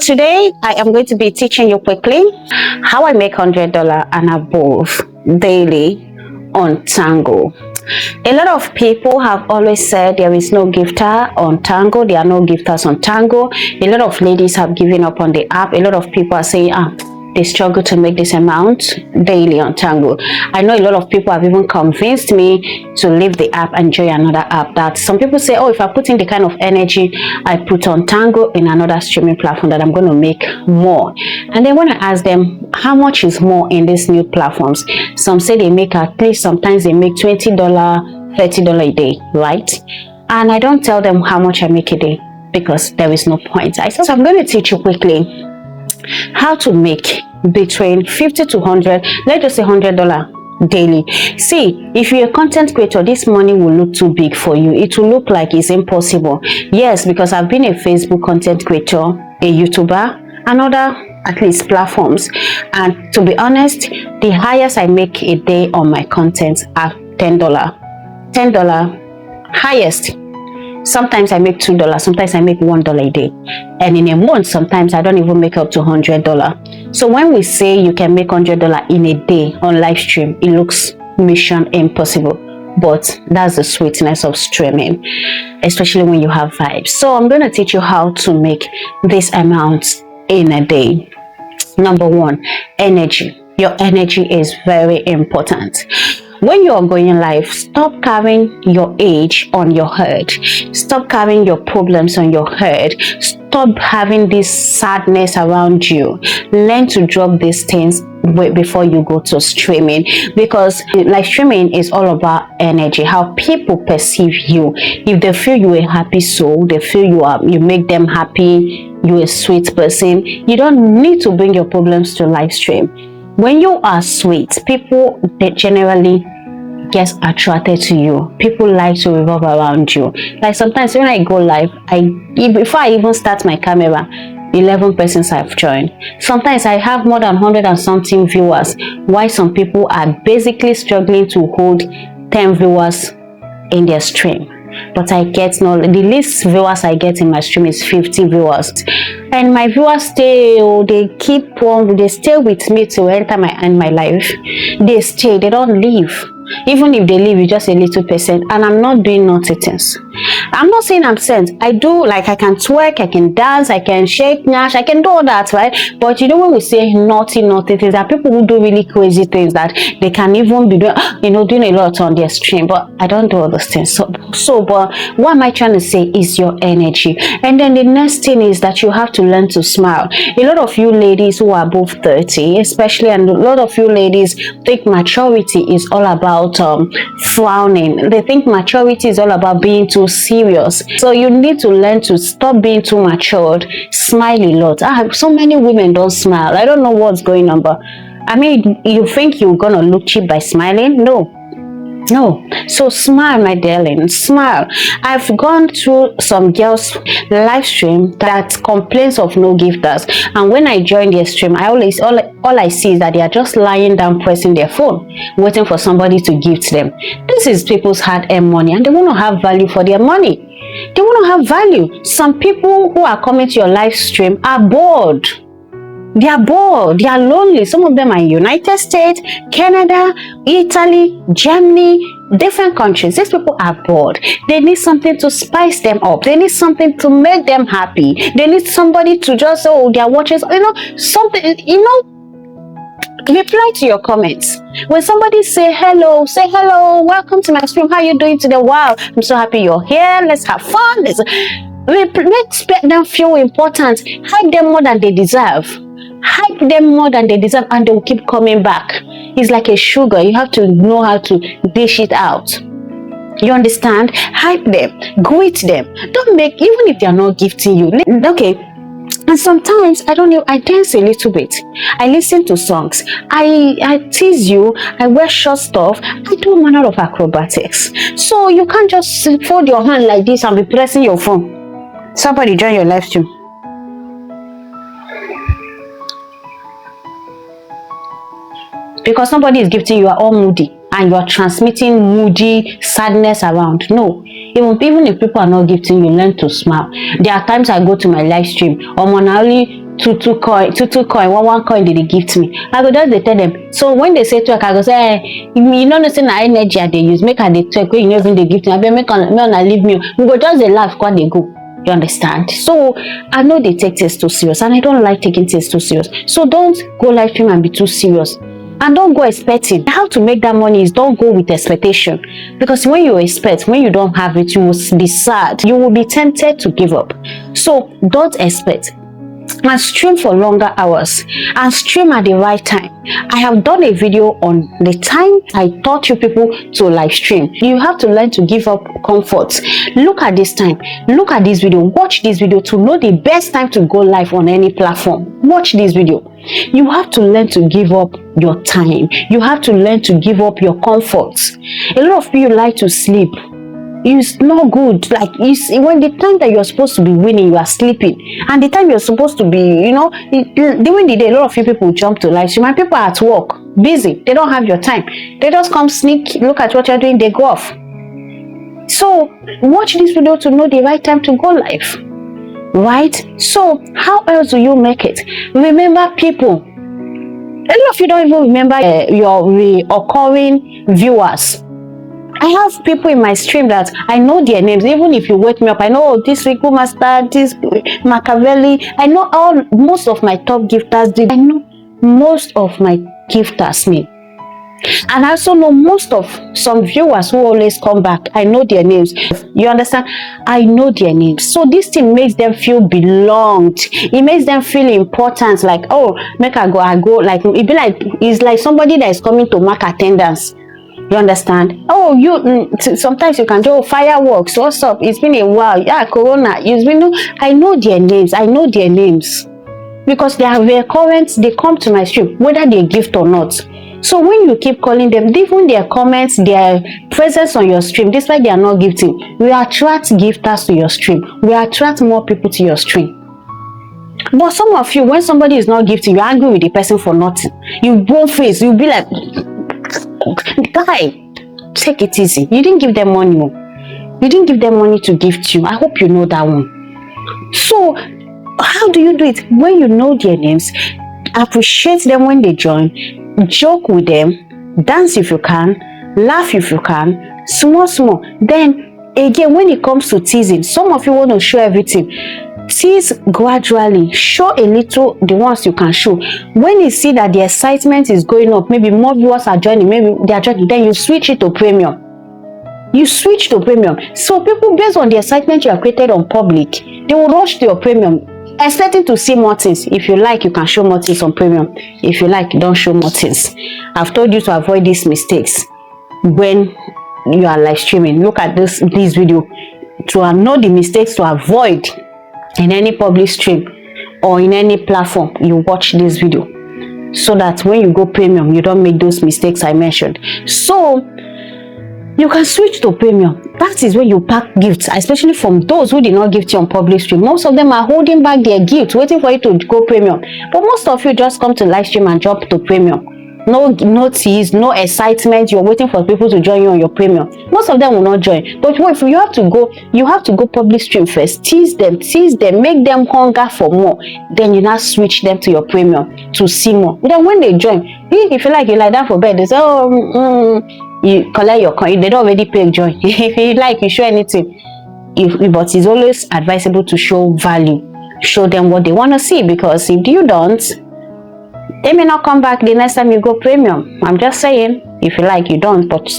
Today I am going to be teaching you quickly how I make $100 and above daily on Tango. A lot of people have always said there is no gifter on Tango. There are no gifters on Tango. A lot of ladies have given up on the app. A lot of people are saying they struggle to make this amount daily on Tango. I know a lot of people have even convinced me to leave the app and join another app. That some people say, oh, if I put in the kind of energy I put on Tango in another streaming platform, that I'm going to make more. And then when I ask them how much is more in these new platforms, some say they make at least, sometimes they make $20, $30 a day, right? And I don't tell them how much I make a day because there is no point. So I'm going to teach you quickly how to make between 50 to 100, let's just say $100 daily. See, if you're a content creator, this money will look too big for you. It will look like it's impossible. Yes, because I've been a Facebook content creator, a YouTuber, and other at least platforms, and to be honest, the highest I make a day on my content are $10 highest. Sometimes I make $2, sometimes I make $1 a day. And in a month, sometimes I don't even make up to $100. So when we say you can make $100 in a day on live stream, it looks mission impossible. But that's the sweetness of streaming, especially when you have vibes. So I'm going to teach you how to make this amount in a day. Number one, energy. Your energy is very important. When you are going live, stop carrying your age on your head. Stop carrying your problems on your head. Stop having this sadness around you. Learn to drop these things before you go to streaming, because live streaming is all about energy, how people perceive you. If they feel you a happy soul, they feel you make them happy, you're a sweet person, you don't need to bring your problems to live stream. When you are sweet, people generally get attracted to you. People like to revolve around you. Like sometimes when I go live, before I even start my camera, 11 persons have joined. Sometimes I have more than 100 and something viewers, while some people are basically struggling to hold 10 viewers in their stream. But I get the least viewers I get in my stream is 50 viewers, and my viewers stay. They stay with me to enter my life. They stay, they don't leave. Even if they leave, it's just a little percent, and I'm not doing naughty things. I'm not saying I'm sent. I do, like, I can twerk, I can dance, I can shake, nash, I can do all that, right? But you know, when we say naughty things, there are people who do really crazy things that they can even be doing, doing a lot on their stream. But I don't do all those things. But what am I trying to say is your energy. And then the next thing is that you have to learn to smile. A lot of you ladies who are above 30, especially, and a lot of you ladies think maturity is all about frowning. They think maturity is all about being too serious. So you need to learn to stop being too matured. Smile a lot. So many women don't smile. I don't know what's going on, but I mean, you think you're gonna look cheap by smiling? No. So smile, my darling, smile. I've gone through some girls live stream that complains of no gifters, and when I join their stream, all I see is that they are just lying down pressing their phone waiting for somebody to gift them. This is people's hard-earned money, and they want to have value for their money. They want to have value. Some people who are coming to your live stream are bored. They are bored, they are lonely. Some of them are in United States, Canada, Italy, Germany, different countries. These people are bored. They need something to spice them up. They need something to make them happy. They need somebody to just, they are watching, something, reply to your comments. When somebody say hello, welcome to my stream, how are you doing today? Wow, I'm so happy you're here, let's have fun. Let's make them feel important. Hype them more than they deserve. Hype them more than they deserve, and they will keep coming back. It's like a sugar. You have to know how to dish it out. You understand? Hype them, greet them. Don't make, even if they are not gifting you. Okay. And sometimes I dance a little bit. I listen to songs. I tease you. I wear short stuff. I do a manner of acrobatics. So you can't just fold your hand like this and be pressing your phone. Somebody join your live stream. Because somebody is gifting you are all moody, and you are transmitting moody sadness around. No, even if people are not gifting you, learn to smile. There are times I go to my live stream, only two coin, one coin they gift me. I go just dey tell them. So when they say twerk, I go say, hey, you know say na energy I dey use, make I dey twerk wey you no even dey gift me. I be make una leave me. We go just dey laugh when they go. You understand? So I know they take things too serious, and I don't like taking things too serious. So don't go live stream and be too serious. And don't go expecting. How to make that money is don't go with expectation. Because when you expect, when you don't have it, you will be sad. You will be tempted to give up. So don't expect. And stream for longer hours and stream at the right time. I have done a video on the time I taught you people to live stream. You have to learn to give up comfort. Look at this time. Look at this video. Watch this video to know the best time to go live on any platform. Watch this video. You have to learn to give up your time. You have to learn to give up your comfort. A lot of people like to sleep. It's not good. Like, when the time that you're supposed to be winning, you are sleeping, and the time you're supposed to be, during the day, a lot of people jump to live stream. My people are at work, busy. They don't have your time. They just come sneak, look at what you're doing, they go off. So watch this video to know the right time to go live, right? So how else do you make it? Remember people. A lot of you don't even remember your reoccurring viewers. I have people in my stream that I know their names. Even if you wake me up, I know this Riku Master, this Machiavelli. I know most of my top gifters. I know most of my gifters name. And I also know most of some viewers who always come back. I know their names. You understand? I know their names. So this thing makes them feel belonged. It makes them feel important. Like, oh, make I go. Like, it be like, it's like somebody that is coming to mark attendance. You understand? Oh, sometimes you can do fireworks. What's up? It's been a while. Yeah, Corona. I know their names. I know their names because they are recurrent. They come to my stream, whether they gift or not. So when you keep calling them, even their comments, their presence on your stream, despite they are not gifting, we attract gifters to your stream. We attract more people to your stream. But some of you, when somebody is not gifting, you're angry with the person for nothing. You go face. You'll be like, guy, take it easy. You didn't give them money. You didn't give them money to gift you. I hope you know that one. So how do you do it? When you know their names, appreciate them when they join, joke with them, dance if you can, laugh if you can, small. Then again, when it comes to teasing, some of you want to show everything. Tease gradually, show a little the ones you can show. When you see that the excitement is going up, maybe more viewers are joining, maybe they are joining, then you switch it to premium. You switch to premium. So people, based on the excitement you have created on public, they will rush to your premium, expecting to see more things. If you like, you can show more things on premium. If you like, don't show more things. I've told you to avoid these mistakes when you are live streaming. Look at this video to know the mistakes to avoid in any public stream or in any platform. You watch this video so that when you go premium, you don't make those mistakes I mentioned. So you can switch to premium. That is when you pack gifts, especially from those who did not gift you on public stream. Most of them are holding back their gift, waiting for you to go premium. But most of you just come to live stream and jump to premium. No tease, no excitement. You're waiting for people to join you on your premium. Most of them will not join. But if you have to go public stream first. Tease them, make them hunger for more. Then you now switch them to your premium to see more. Then when they join, if you like, you lie down for bed. They say, you collect your coin. They don't already pay join. If you like, you show anything. But it's always advisable to show value. Show them what they want to see, because if you don't, they may not come back the next time you go premium. I'm just saying, if you like, you don't. But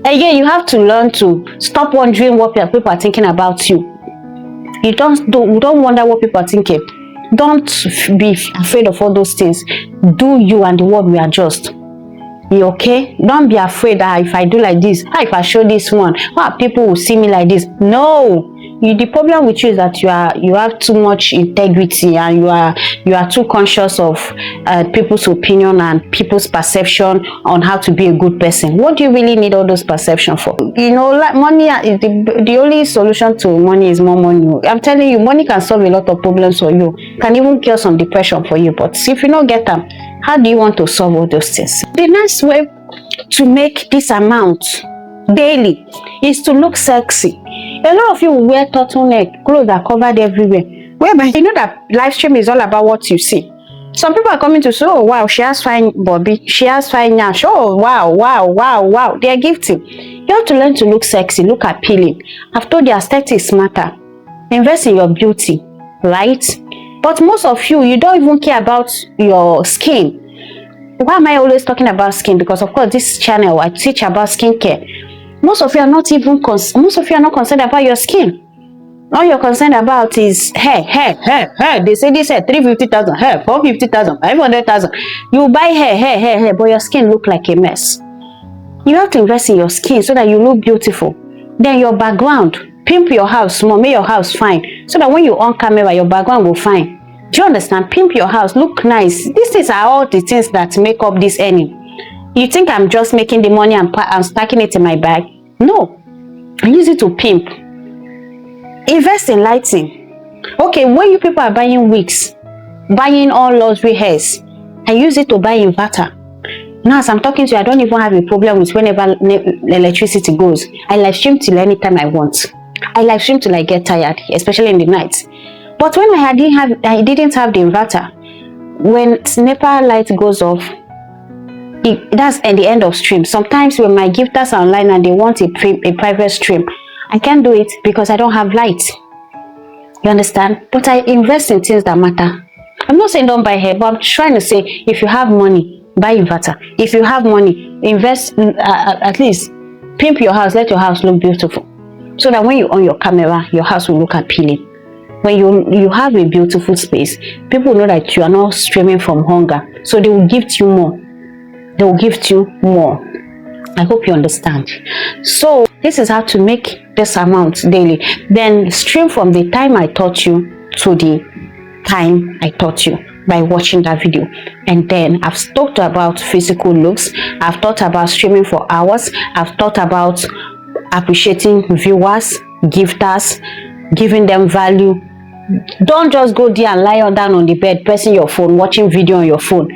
again, you have to learn to stop wondering what people are thinking about you. You don't wonder what people are thinking. Don't be afraid of all those things. Do you, and the world will adjust. You okay? Don't be afraid that if I do like this, if I show this one, people will see me like this. No. The problem with you is that you have too much integrity, and you are too conscious of people's opinion and people's perception on how to be a good person. What do you really need all those perception for? Like money, the only solution to money is more money. I'm telling you, money can solve a lot of problems for you. Can even cure some depression for you. But if you don't get them, how do you want to solve all those things? The next way to make this amount daily is to look sexy. A lot of you wear turtleneck, clothes are covered everywhere. Whereby you know that live stream is all about what you see. Some people are coming to say, oh wow, she has fine bobby, she has fine nash. Oh wow, wow, wow, wow. They are gifting. You have to learn to look sexy, look appealing. I've told you aesthetics matter. Invest in your beauty, right? But most of you don't even care about your skin. Why am I always talking about skin? Because of course this channel I teach about skincare. Most of you are not concerned about your skin. All you're concerned about is hair. They say this hair 350,000, hair 450,000, 500,000. You buy hair, but your skin look like a mess. You have to invest in your skin so that you look beautiful. Then your background, pimp your house more, make your house fine, so that when you on camera, your background will fine. Do you understand? Pimp your house, look nice. These are all the things that make up this earning. You think I'm just making the money and I'm stacking it in my bag? No, I use it to pimp. Invest in lighting. Okay, when you people are buying wigs, buying all luxury hairs, I use it to buy inverter. Now as I'm talking to you, I don't even have a problem with whenever electricity goes. I live stream till anytime I want. I live stream till I get tired, especially in the night. But when I didn't have the inverter, when NEPA light goes off, that's at the end of stream. Sometimes when my gifters are online and they want a private stream, I can't do it because I don't have light. You understand? But I invest in things that matter. I'm not saying don't buy hair, but I'm trying to say if you have money, buy inverter. If you have money, invest at least pimp your house, let your house look beautiful. So that when you on your camera, your house will look appealing. When you have a beautiful space, people know that you are not streaming from hunger. So they will gift you more. They will gift you more. I hope you understand. So this is how to make this amount daily. Then stream from the time I taught you to the time I taught you by watching that video. And then I've talked about physical looks. I've talked about streaming for hours. I've talked about appreciating viewers, gifters, giving them value. Don't just go there and lie down on the bed, pressing your phone, watching video on your phone.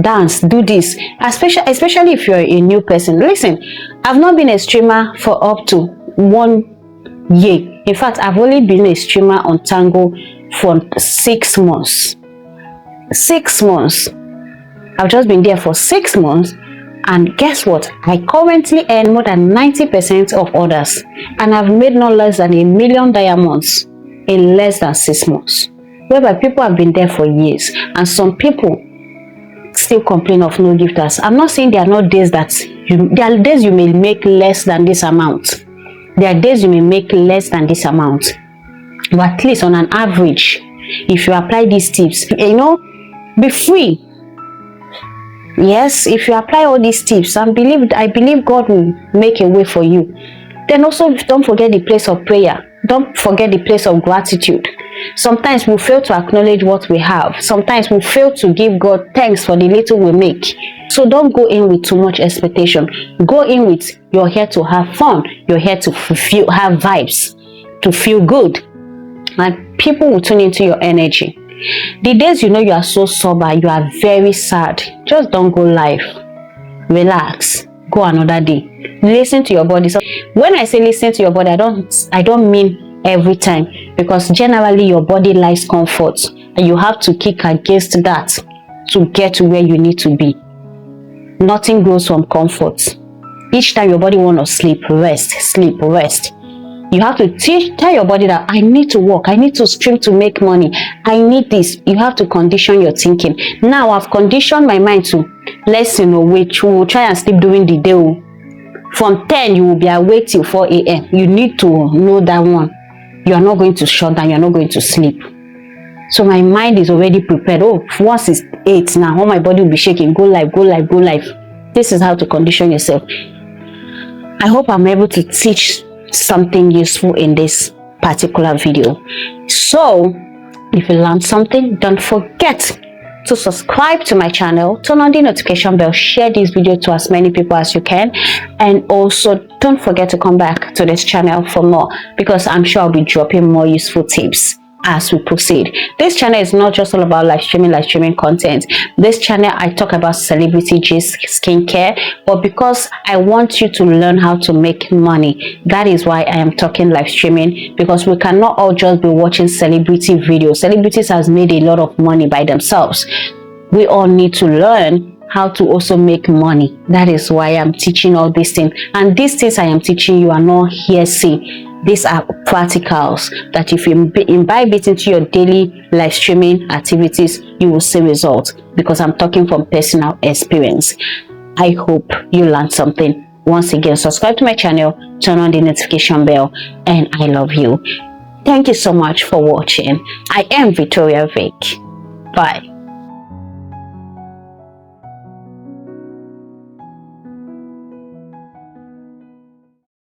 Dance, do this, especially if you're a new person. Listen, I've not been a streamer for up to 1 year. In fact, I've only been a streamer on Tango for 6 months. 6 months. I've just been there for 6 months, and guess what? I currently earn more than 90% of others, and I've made no less than $1 million diamonds in less than 6 months. Whereby people have been there for years, and some people still complain of no gifters. I'm not saying there are not days there are days you may make less than this amount. There are days you may make less than this amount. But at least on an average, if you apply these tips, be free. Yes, if you apply all these tips, I believe God will make a way for you. Then also don't forget the place of prayer. Don't forget the place of gratitude. Sometimes we fail to acknowledge what we have. Sometimes we fail to give God thanks for the little we make. So don't go in with too much expectation. Go in with you're here to have fun. You're here to have vibes, to feel good. And people will tune into your energy. The days you are so sober, you are very sad, just don't go live. Relax. Go another day. Listen to your body. So when I say listen to your body, I don't mean every time, because generally your body likes comfort and you have to kick against that to get to where you need to be. Nothing grows from comfort. Each time your body wants to sleep, rest. You have to tell your body that I need to work, I need to stream to make money, I need this. You have to condition your thinking. Now I've conditioned my mind to which we will try and sleep during the day. From 10 you will be awake till 4 a.m. You need to know that one. You are not going to shut down, you are not going to sleep. So my mind is already prepared. Once it's 8 now, all my body will be shaking. Go live. This is how to condition yourself. I hope I'm able to teach something useful in this particular video. So if you learned something, don't forget to subscribe to my channel, turn on the notification bell, share this video to as many people as you can, and also don't forget to come back to this channel for more, because I'm sure I'll be dropping more useful tips as we proceed. This channel is not just all about live streaming content. This channel, I talk about celebrity gist, skincare, but because I want you to learn how to make money, that is why I am talking live streaming, because we cannot all just be watching celebrity videos. Celebrities has made a lot of money by themselves. We all need to learn how to also make money. That is why I'm teaching all these things, and these things I am teaching you are not hearsay. These are practicals that if you imbibe it into your daily live streaming activities, you will see results, because I'm talking from personal experience. I hope you learned something. Once again, subscribe to my channel, turn on the notification bell, and I love you. Thank you so much for watching. I am Victoria Vic. Bye.